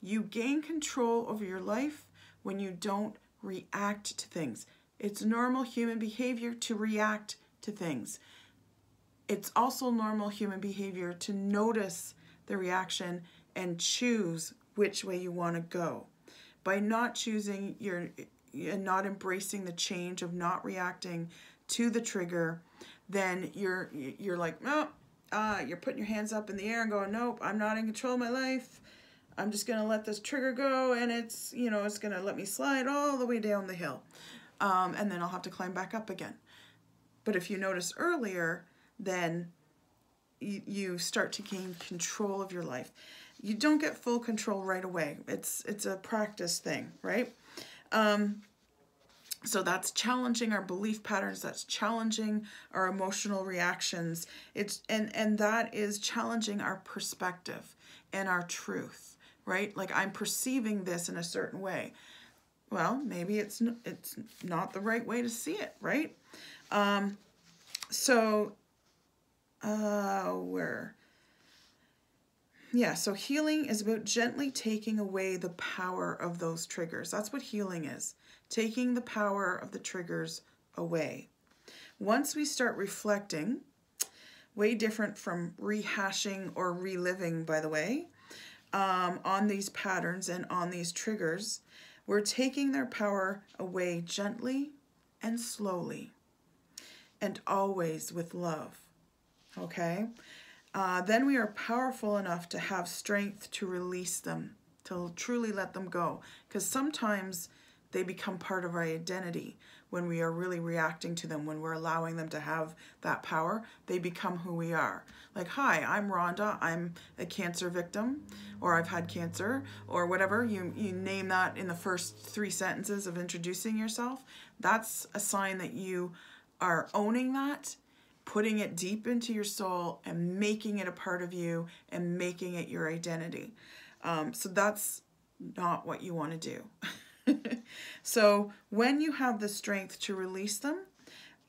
You gain control over your life when you don't react to things. It's normal human behavior to react to things. It's also normal human behavior to notice the reaction and choose which way you want to go. By not choosing, and not embracing the change of not reacting to the trigger, then you're like, oh, you're putting your hands up in the air and going, nope, I'm not in control of my life. I'm just going to let this trigger go, and it's, you know, it's going to let me slide all the way down the hill. And then I'll have to climb back up again. But if you notice earlier, then you start to gain control of your life. You don't get full control right away. It's a practice thing, right? So that's challenging our belief patterns. That's challenging our emotional reactions. And that is challenging our perspective and our truth, right? Like, I'm perceiving this in a certain way. Well, maybe it's not the right way to see it, right? So healing is about gently taking away the power of those triggers. That's what healing is. Taking the power of the triggers away. Once we start reflecting, way different from rehashing or reliving, by the way, on these patterns and on these triggers, we're taking their power away gently and slowly, and always with love, okay? Then we are powerful enough to have strength to release them, to truly let them go. Because sometimes they become part of our identity when we are really reacting to them, when we're allowing them to have that power. They become who we are. Like, hi, I'm Rhonda, I'm a cancer victim, or I've had cancer, or whatever. You name that in the first 3 sentences of introducing yourself. That's a sign that you are owning that, putting it deep into your soul and making it a part of you and making it your identity. So that's not what you want to do. So when you have the strength to release them,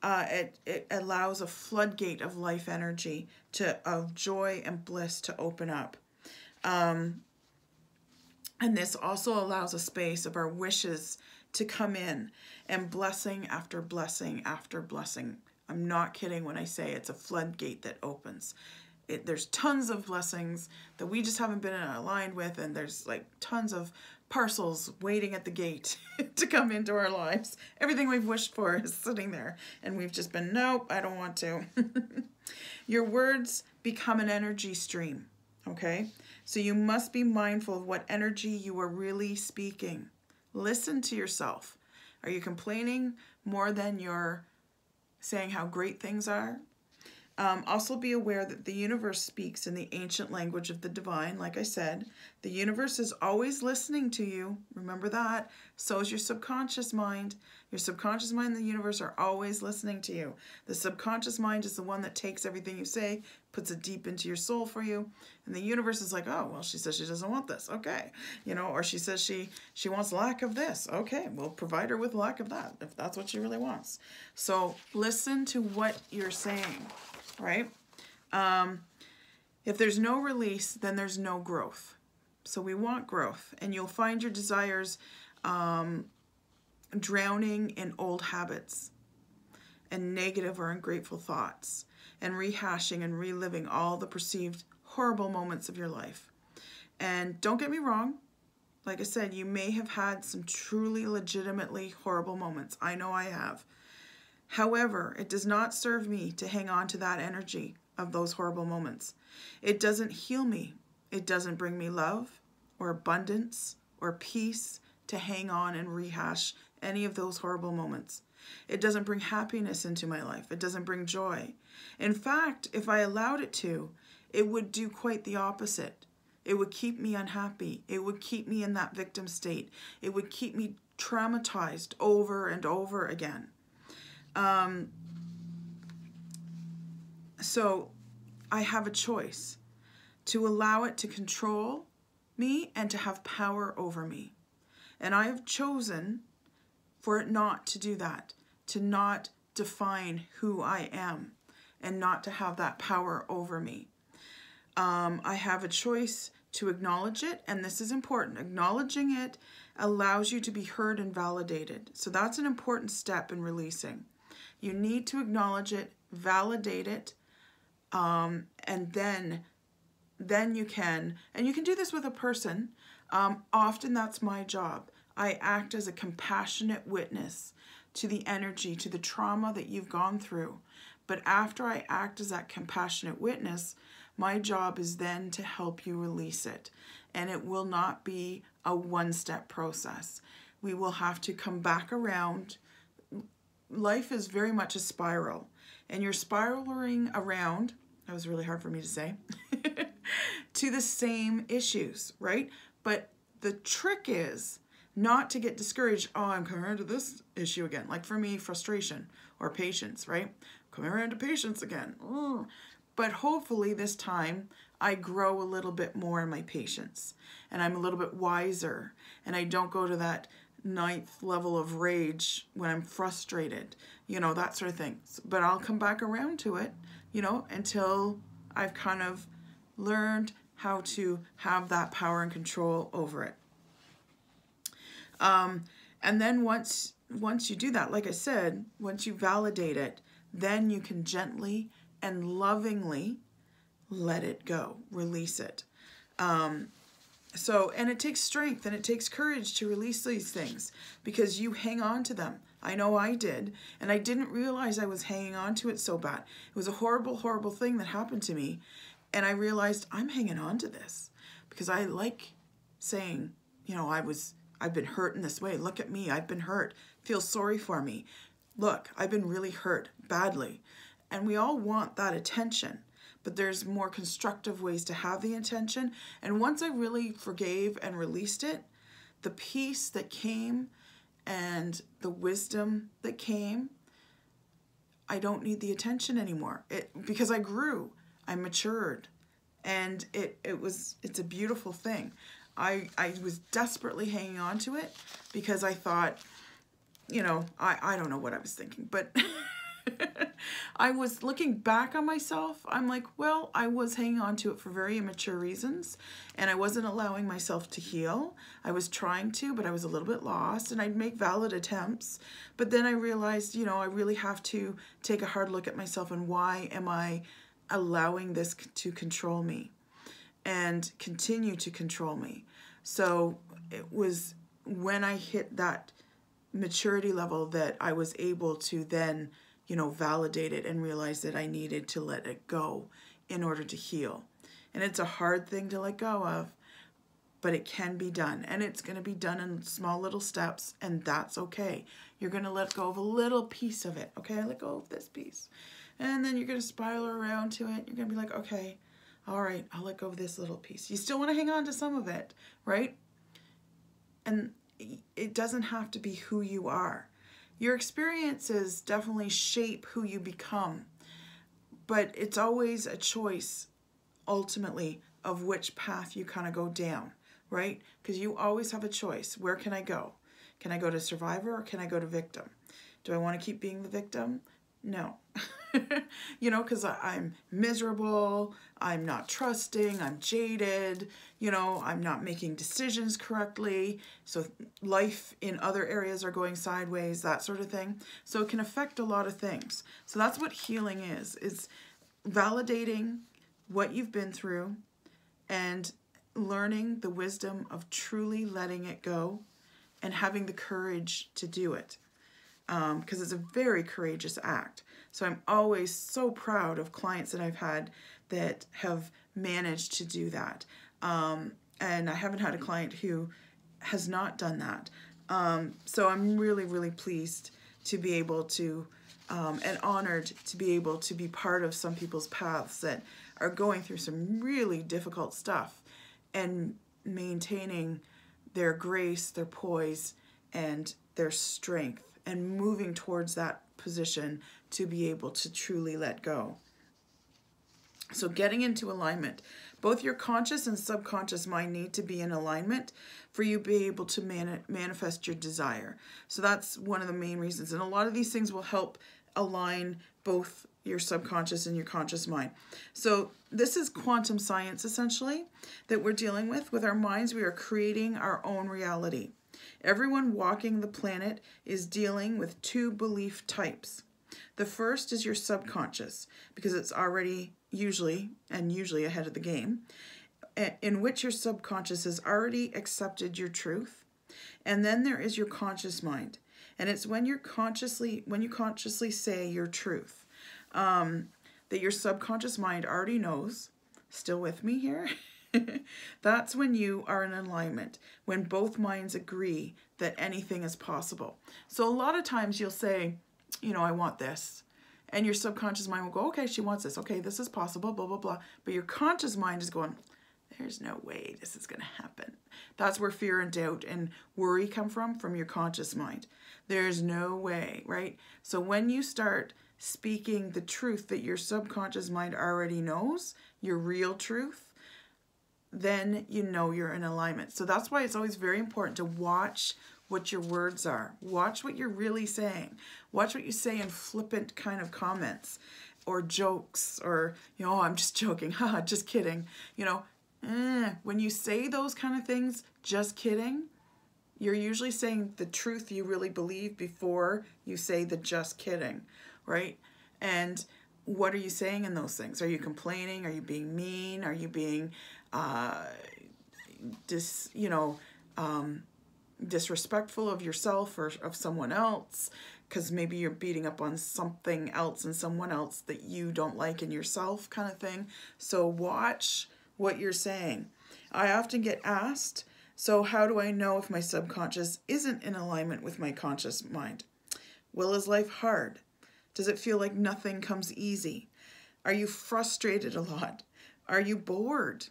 it allows a floodgate of life energy of joy and bliss to open up. And this also allows a space of our wishes to come in, and blessing after blessing after blessing. I'm not kidding when I say it's a floodgate that opens. There's tons of blessings that we just haven't been aligned with, and there's like tons of parcels waiting at the gate to come into our lives. Everything we've wished for is sitting there, and we've just been, nope, I don't want to. Your words become an energy stream, okay? So you must be mindful of what energy you are really speaking. Listen to yourself. Are you complaining more than you're saying how great things are? Also be aware that the universe speaks in the ancient language of the divine. Like I said, the universe is always listening to you. Remember that. So is your subconscious mind. Your subconscious mind and the universe are always listening to you. The subconscious mind is the one that takes everything you say, puts it deep into your soul for you. And the universe is like, oh, well, she says she doesn't want this. Okay. You know, or she says she wants lack of this. Okay, we'll provide her with lack of that if that's what she really wants. So listen to what you're saying. Right? If there's no release, then there's no growth. So we want growth, and you'll find your desires drowning in old habits and negative or ungrateful thoughts, and rehashing and reliving all the perceived horrible moments of your life. And don't get me wrong, like I said, you may have had some truly legitimately horrible moments. I know I have. However, it does not serve me to hang on to that energy of those horrible moments. It doesn't heal me. It doesn't bring me love or abundance or peace to hang on and rehash any of those horrible moments. It doesn't bring happiness into my life. It doesn't bring joy. In fact, if I allowed it to, it would do quite the opposite. It would keep me unhappy. It would keep me in that victim state. It would keep me traumatized over and over again. So I have a choice to allow it to control me and to have power over me. And I have chosen for it not to do that, to not define who I am and not to have that power over me. I have a choice to acknowledge it, and this is important. Acknowledging it allows you to be heard and validated. So that's an important step in releasing. You need to acknowledge it, validate it, and then you can do this with a person. Often that's my job. I act as a compassionate witness to the energy, to the trauma that you've gone through. But after I act as that compassionate witness, my job is then to help you release it. And it will not be a one-step process. We will have to come back around. Life is very much a spiral, and you're spiraling around, that was really hard for me to say, to the same issues, right? But the trick is not to get discouraged. Oh, I'm coming around to this issue again. Like for me, frustration or patience, right? Coming around to patience again. Ooh. But hopefully this time I grow a little bit more in my patience, and I'm a little bit wiser, and I don't go to that 9th level of rage when I'm frustrated, you know, that sort of thing. But I'll come back around to it, you know, until I've kind of learned how to have that power and control over it. And then once you do that, like I said, once you validate it, then you can gently and lovingly let it go, release it. And it takes strength and it takes courage to release these things because you hang on to them. I know I did, and I didn't realize I was hanging on to it so bad. It was a horrible, horrible thing that happened to me, and I realized I'm hanging on to this because I like saying, you know, I've been hurt in this way. Look at me, I've been hurt. Feel sorry for me. Look, I've been really hurt badly. And we all want that attention, but there's more constructive ways to have the attention. And once I really forgave and released it, the peace that came and the wisdom that came, I don't need the attention anymore. Because I grew, I matured, and it's a beautiful thing. I was desperately hanging on to it because I thought, you know, I don't know what I was thinking, but I was looking back on myself. I'm like, well, I was hanging on to it for very immature reasons, and I wasn't allowing myself to heal. I was trying to, but I was a little bit lost, and I'd make valid attempts. But then I realized, you know, I really have to take a hard look at myself and why am I allowing this to control me and continue to control me. So it was when I hit that maturity level that I was able to then, you know, validate it and realize that I needed to let it go in order to heal. And it's a hard thing to let go of, but it can be done. And it's going to be done in small little steps, and that's okay. You're going to let go of a little piece of it. Okay, I let go of this piece. And then you're going to spiral around to it. You're going to be like, okay, all right, I'll let go of this little piece. You still want to hang on to some of it, right? And it doesn't have to be who you are. Your experiences definitely shape who you become, but it's always a choice, ultimately, of which path you kind of go down, right? Because you always have a choice. Where can I go? Can I go to survivor or can I go to victim? Do I want to keep being the victim? No. You know, because I'm miserable, I'm not trusting, I'm jaded, you know, I'm not making decisions correctly, so life in other areas are going sideways, that sort of thing. So it can affect a lot of things. So that's what healing is validating what you've been through and learning the wisdom of truly letting it go and having the courage to do it. Because it's a very courageous act. So I'm always so proud of clients that I've had that have managed to do that. And I haven't had a client who has not done that. So I'm really, really pleased to be able to, and honored to be able to be part of some people's paths that are going through some really difficult stuff and maintaining their grace, their poise, and their strength, and moving towards that position to be able to truly let go. So getting into alignment. Both your conscious and subconscious mind need to be in alignment for you to be able to manifest your desire. So that's one of the main reasons. And a lot of these things will help align both your subconscious and your conscious mind. So this is quantum science, essentially, that we're dealing with. With our minds, we are creating our own reality. Everyone walking the planet is dealing with two belief types. The first is your subconscious, because it's already usually ahead of the game, in which your subconscious has already accepted your truth And then there is your conscious mind. And it's when you consciously say your truth, that your subconscious mind already knows. Still with me here? That's when you are in alignment, when both minds agree that anything is possible. So a lot of times you'll say, you know, I want this. And your subconscious mind will go, okay, she wants this. Okay, this is possible, blah, blah, blah. But your conscious mind is going, there's no way this is going to happen. That's where fear and doubt and worry come from your conscious mind. There's no way, right? So when you start speaking the truth that your subconscious mind already knows, your real truth, then you know you're in alignment. So that's why it's always very important to watch what your words are. Watch what you're really saying. Watch what you say in flippant kind of comments or jokes or, you know, oh, I'm just joking, haha, just kidding. You know, when you say those kind of things, just kidding, you're usually saying the truth you really believe before you say the just kidding, right? And what are you saying in those things? Are you complaining? Are you being mean? Are you being disrespectful of yourself or of someone else? Because maybe you're beating up on something else and someone else that you don't like in yourself, kind of thing. So watch what you're saying. I often get asked, so how do I know if my subconscious isn't in alignment with my conscious mind? Well, is life hard? Does it feel like nothing comes easy? Are you frustrated a lot? Are you bored?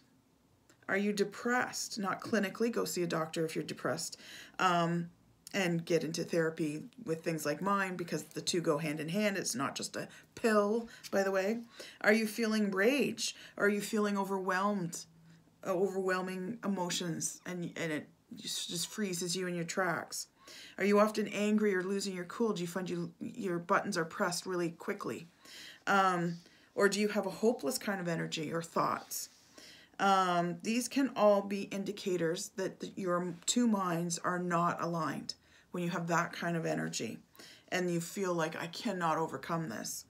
Are you depressed? Not clinically, go see a doctor if you're depressed, and get into therapy with things like mine, because the two go hand in hand. It's not just a pill, by the way. Are you feeling rage? Are you feeling overwhelming emotions, and it just freezes you in your tracks? Are you often angry or losing your cool? Do you find your buttons are pressed really quickly? Or do you have a hopeless kind of energy or thoughts? These can all be indicators that your two minds are not aligned when you have that kind of energy and you feel like, I cannot overcome this.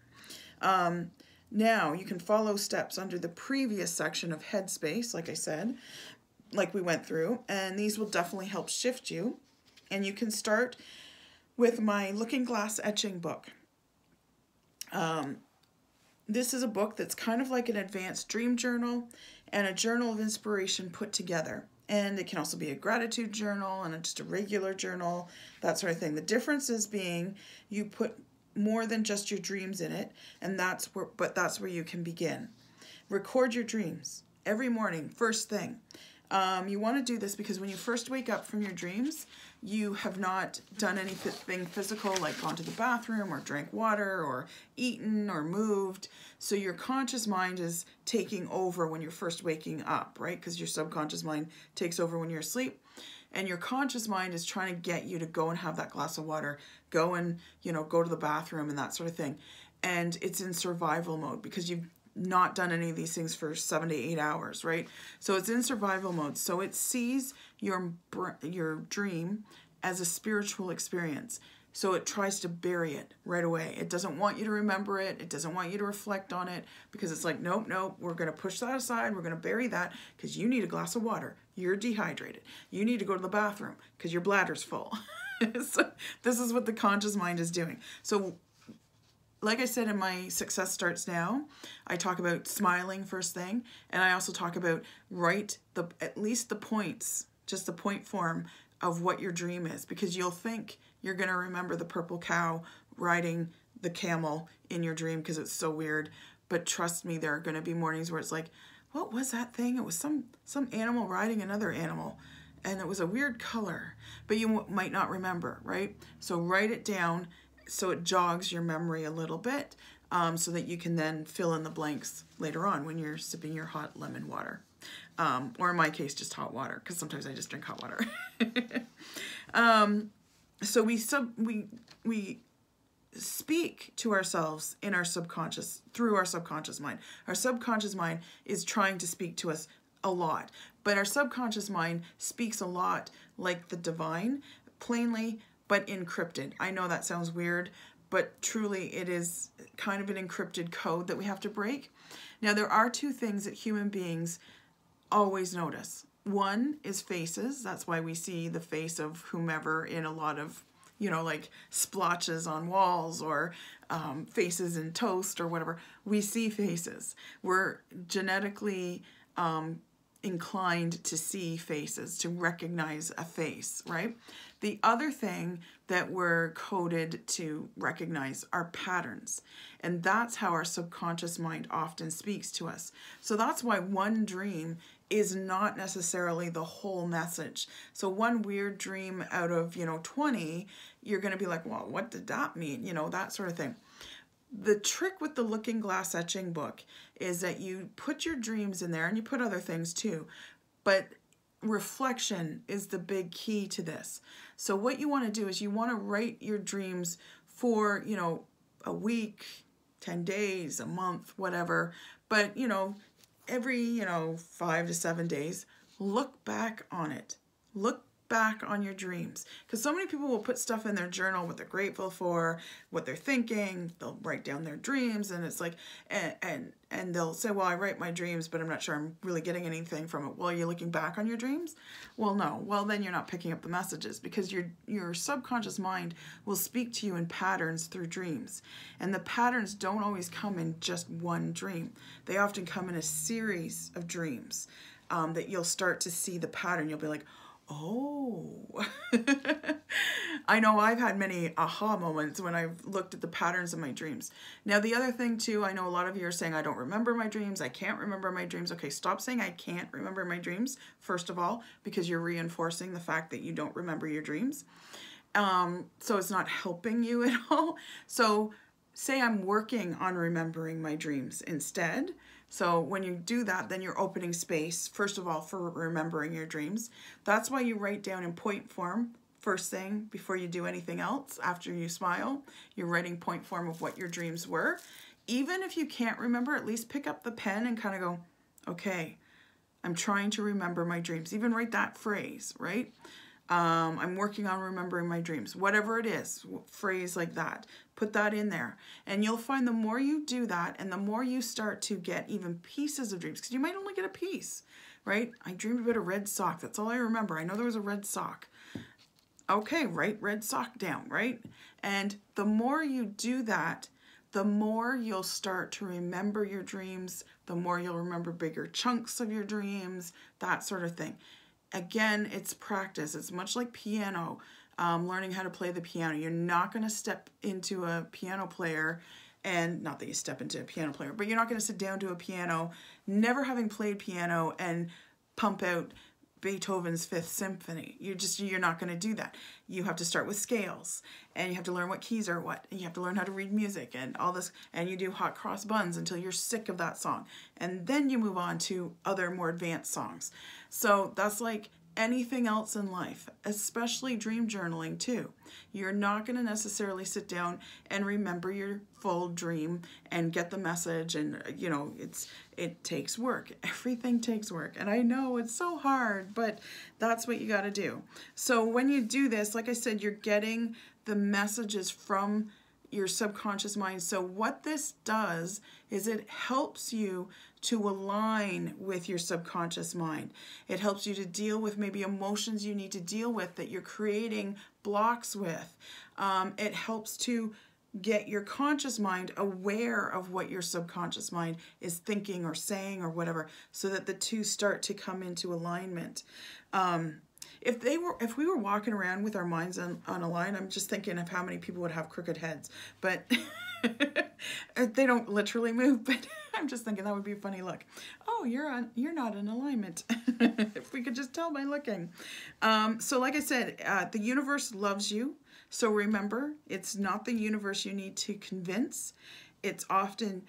Now, you can follow steps under the previous section of Headspace, like I said, like we went through, and these will definitely help shift you. And you can start with my Looking Glass Etching book. This is a book that's kind of like an advanced dream journal and a journal of inspiration put together. And it can also be a gratitude journal and just a regular journal, that sort of thing. The difference is being you put more than just your dreams in it, and that's where you can begin. Record your dreams every morning, first thing. You want to do this because when you first wake up from your dreams, you have not done anything physical, like gone to the bathroom or drank water or eaten or moved. So your conscious mind is taking over when you're first waking up, right? Because your subconscious mind takes over when you're asleep. And your conscious mind is trying to get you to go and have that glass of water, go and, go to the bathroom and that sort of thing. And it's in survival mode because you've not done any of these things for 7 to 8 hours, right? So it's in survival mode. So it sees your dream as a spiritual experience. So it tries to bury it right away. It doesn't want you to remember it. It doesn't want you to reflect on it because it's like, nope, we're going to push that aside. We're going to bury that because you need a glass of water. You're dehydrated. You need to go to the bathroom because your bladder's full. So this is what the conscious mind is doing. So like I said in my Success Starts Now, I talk about smiling first thing, and I also talk about at least the points, just the point form of what your dream is, because you'll think you're going to remember the purple cow riding the camel in your dream because it's so weird, but trust me, there are going to be mornings where it's like, what was that thing? It was some animal riding another animal, and it was a weird color, but you might not remember, right? So write it down so it jogs your memory a little bit, so that you can then fill in the blanks later on when you're sipping your hot lemon water. Or in my case, just hot water, because sometimes I just drink hot water. So we speak to ourselves in our subconscious, through our subconscious mind. Our subconscious mind is trying to speak to us a lot, but our subconscious mind speaks a lot like the divine, plainly, but encrypted. I know that sounds weird, but truly it is kind of an encrypted code that we have to break. Now, there are two things that human beings always notice. One is faces. That's why we see the face of whomever in a lot of, like splotches on walls or faces in toast or whatever. We see faces. We're genetically inclined to see faces, to recognize a face, right? The other thing that we're coded to recognize are patterns. And that's how our subconscious mind often speaks to us. So that's why one dream is not necessarily the whole message. So one weird dream out of, 20, you're going to be like, well, what did that mean? That sort of thing. The trick with the Looking Glass Etching book is that you put your dreams in there, and you put other things too, but reflection is the big key to this. So what you want to do is you want to write your dreams for, a week, 10 days, a month, whatever. But, every, 5 to 7 days, look back on it. Look back on your dreams. Because so many people will put stuff in their journal, what they're grateful for, what they're thinking. They'll write down their dreams, and it's like, and they'll say, well, I write my dreams, but I'm not sure I'm really getting anything from it. Well, are you looking back on your dreams? Well, no. Well, then you're not picking up the messages, because your subconscious mind will speak to you in patterns through dreams. And the patterns don't always come in just one dream. They often come in a series of dreams that you'll start to see the pattern. You'll be like, oh, I know I've had many aha moments when I've looked at the patterns of my dreams. Now, the other thing too, I know a lot of you are saying, I don't remember my dreams. I can't remember my dreams. Okay, stop saying I can't remember my dreams, first of all, because you're reinforcing the fact that you don't remember your dreams. So it's not helping you at all. So say I'm working on remembering my dreams instead. So when you do that, then you're opening space, first of all, for remembering your dreams. That's why you write down in point form, first thing, before you do anything else, after you smile. You're writing point form of what your dreams were. Even if you can't remember, at least pick up the pen and kind of go, okay, I'm trying to remember my dreams. Even write that phrase, right? I'm working on remembering my dreams. Whatever it is, phrase like that. Put that in there. And you'll find the more you do that, and the more you start to get even pieces of dreams, because you might only get a piece, right? I dreamed about a red sock. That's all I remember. I know there was a red sock. Okay, write red sock down, right? And the more you do that, the more you'll start to remember your dreams, the more you'll remember bigger chunks of your dreams, that sort of thing. Again, it's practice. It's much like piano, learning how to play the piano. You're not going to step into a piano player, and not that you step into a piano player, but you're not going to sit down to a piano, never having played piano, and pump out Beethoven's Fifth Symphony. You're not going to do that. You have to start with scales, and you have to learn what keys are what, and you have to learn how to read music and all this, and you do hot cross buns until you're sick of that song. And then you move on to other more advanced songs. So that's like anything else in life, especially dream journaling too. You're not going to necessarily sit down and remember your full dream and get the message, and it takes work. Everything takes work, and I know it's so hard, but that's what you got to do. So when you do this, like I said, you're getting the messages from your subconscious mind. So what this does is it helps you to align with your subconscious mind. It helps you to deal with maybe emotions you need to deal with that you're creating blocks with. It helps to get your conscious mind aware of what your subconscious mind is thinking or saying or whatever, so that the two start to come into alignment. If we were walking around with our minds on a line, I'm just thinking of how many people would have crooked heads, but they don't literally move, but I'm just thinking that would be a funny look. Oh, you're not in alignment. If we could just tell by looking. So like I said, the universe loves you. So remember, it's not the universe you need to convince. It's often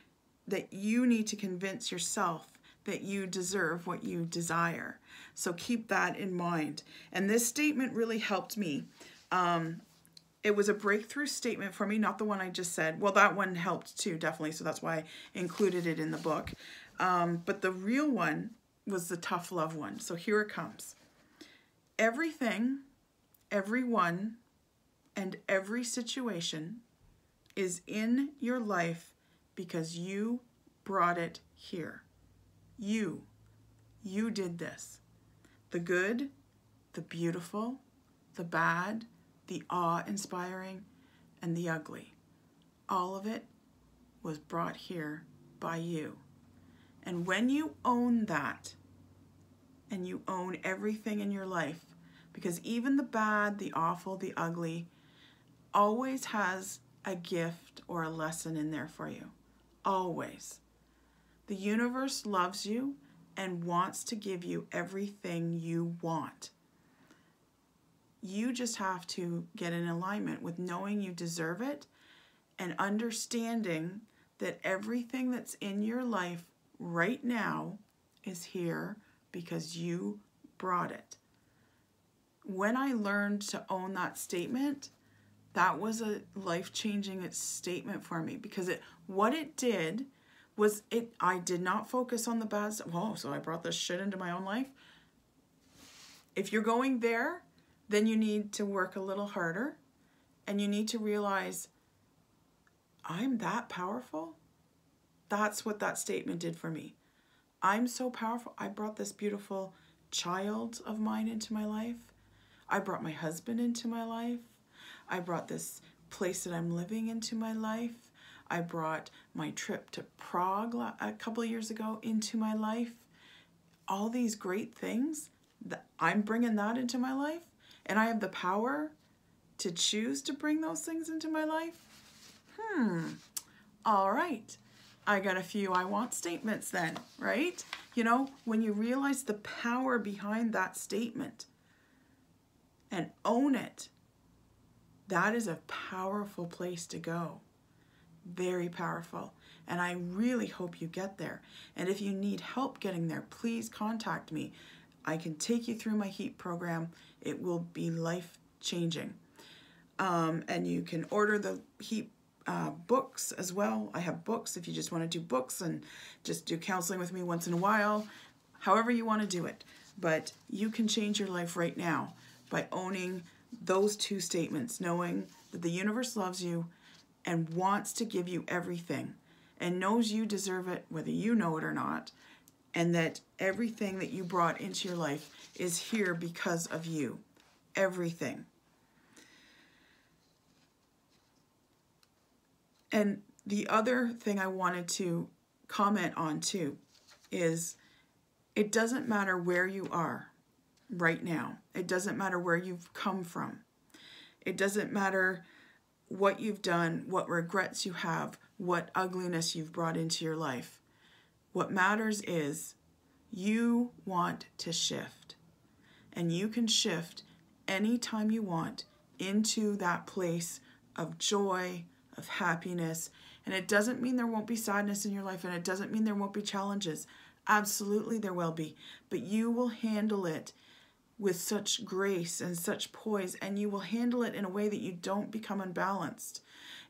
that you need to convince yourself that you deserve what you desire. So keep that in mind. And this statement really helped me. It was a breakthrough statement for me, not the one I just said. Well, that one helped too, definitely. So that's why I included it in the book. But the real one was the tough love one. So here it comes. Everything, everyone, and every situation is in your life because you brought it here. You did this. The good, the beautiful, the bad, the awe-inspiring, and the ugly. All of it was brought here by you. And when you own that, and you own everything in your life, because even the bad, the awful, the ugly, always has a gift or a lesson in there for you. Always. The universe loves you and wants to give you everything you want. You just have to get in alignment with knowing you deserve it and understanding that everything that's in your life right now is here because you brought it. When I learned to own that statement, that was a life-changing statement for me, because what it did was I did not focus on the bad stuff. Oh, so I brought this shit into my own life. If you're going there, then you need to work a little harder, and you need to realize, I'm that powerful. That's what that statement did for me. I'm so powerful. I brought this beautiful child of mine into my life. I brought my husband into my life. I brought this place that I'm living into my life. I brought my trip to Prague a couple of years ago into my life. All these great things, I'm bringing that into my life, and I have the power to choose to bring those things into my life. All right. I got a few I want statements then, right? You know, when you realize the power behind that statement and own it, that is a powerful place to go. Very powerful. And I really hope you get there. And if you need help getting there, please contact me. I can take you through my HEAP program. It will be life-changing. And you can order the HEAP books as well. I have books if you just want to do books and just do counseling with me once in a while. However you want to do it. But you can change your life right now by owning those two statements, knowing that the universe loves you and wants to give you everything and knows you deserve it whether you know it or not, and that everything that you brought into your life is here because of you. Everything. And the other thing I wanted to comment on too is it doesn't matter where you are right now. It doesn't matter where you've come from. It doesn't matter what you've done, what regrets you have, what ugliness you've brought into your life. What matters is you want to shift. And you can shift anytime you want into that place of joy, of happiness. And it doesn't mean there won't be sadness in your life, and it doesn't mean there won't be challenges. Absolutely there will be. But you will handle it with such grace and such poise, and you will handle it in a way that you don't become unbalanced.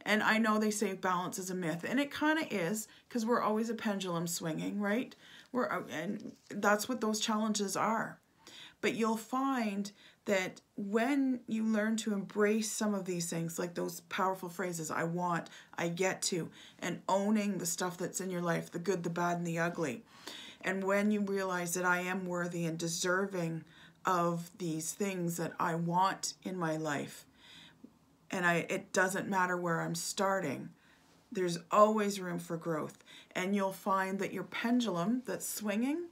And I know they say balance is a myth, and it kind of is, because we're always a pendulum swinging, right? And that's what those challenges are. But you'll find that when you learn to embrace some of these things, like those powerful phrases, I want, I get to, and owning the stuff that's in your life, the good, the bad, and the ugly. And when you realize that I am worthy and deserving of these things that I want in my life, and it doesn't matter where I'm starting, there's always room for growth. And you'll find that your pendulum that's swinging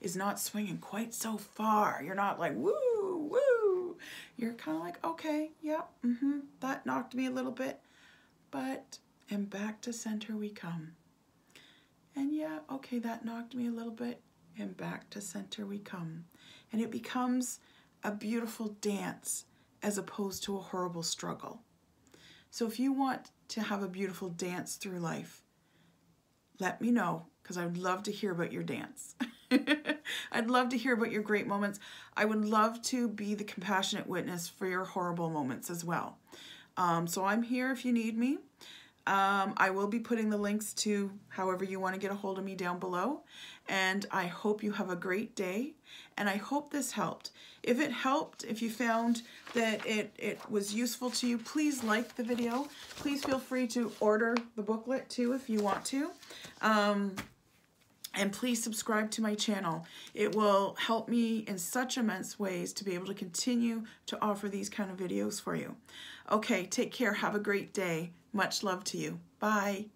is not swinging quite so far. You're not like, woo, woo. You're kind of like, okay, yeah, that knocked me a little bit, and back to center we come. And yeah, okay, that knocked me a little bit, and back to center we come. And it becomes a beautiful dance as opposed to a horrible struggle. So if you want to have a beautiful dance through life, let me know, because I would love to hear about your dance. I'd love to hear about your great moments. I would love to be the compassionate witness for your horrible moments as well. So I'm here if you need me. I will be putting the links to however you want to get a hold of me down below. And I hope you have a great day. And I hope this helped. If it helped, if you found that it was useful to you, please like the video. Please feel free to order the booklet too if you want to. And please subscribe to my channel. It will help me in such immense ways to be able to continue to offer these kind of videos for you. Okay, take care. Have a great day. Much love to you. Bye.